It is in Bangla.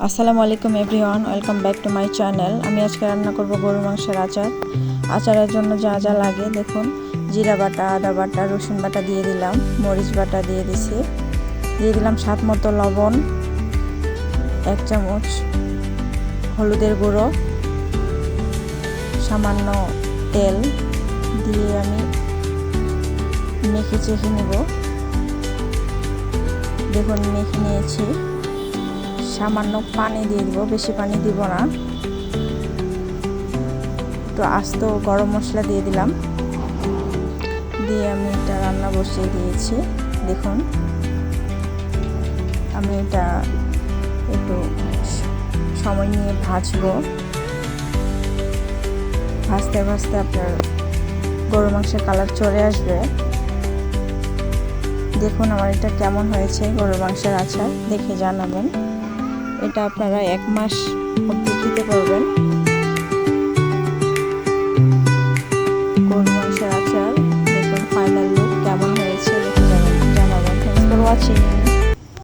আসসালামু আলাইকুম everyone, welcome back to my channel. আমি আজকে রান্না করব গরু মাংসের আচার। আচারের জন্য যা যা লাগে দেখুন, জিরা বাটা, আদা বাটা, রসুন বাটা দিয়ে দিলাম, মরিচ বাটা দিয়ে দিলাম স্বাদ মতো লবণ, 1 চামচ হলুদের গুঁড়ো, সামান্য তেল দিয়ে আমি মেখে চেখে নেব। দেখুন মেখে নিয়েছি। সামান্য পানি দিয়ে দিব, বেশি পানি দিব না। তো আস্ত গরম মশলা দিয়ে দিলাম, দিয়ে আমি এটা রান্না বসিয়ে দিয়েছি। দেখুন আমি এটা একটু সময় নিয়ে ভাজবো। ভাজতে ভাজতে আপনার গরু মাংসের কালার চলে আসবে। দেখুন আমার এটা কেমন হয়েছে গরুর মাংসের আচার, দেখে জানাবেন। এটা আপনারা 1 মাস অবধি খেতে পারবেন। গরুর মাংসের আচার দেখুন ফাইনাল লুক কেমন হয়েছে, দেখে জানাবেন। Thanks for watching.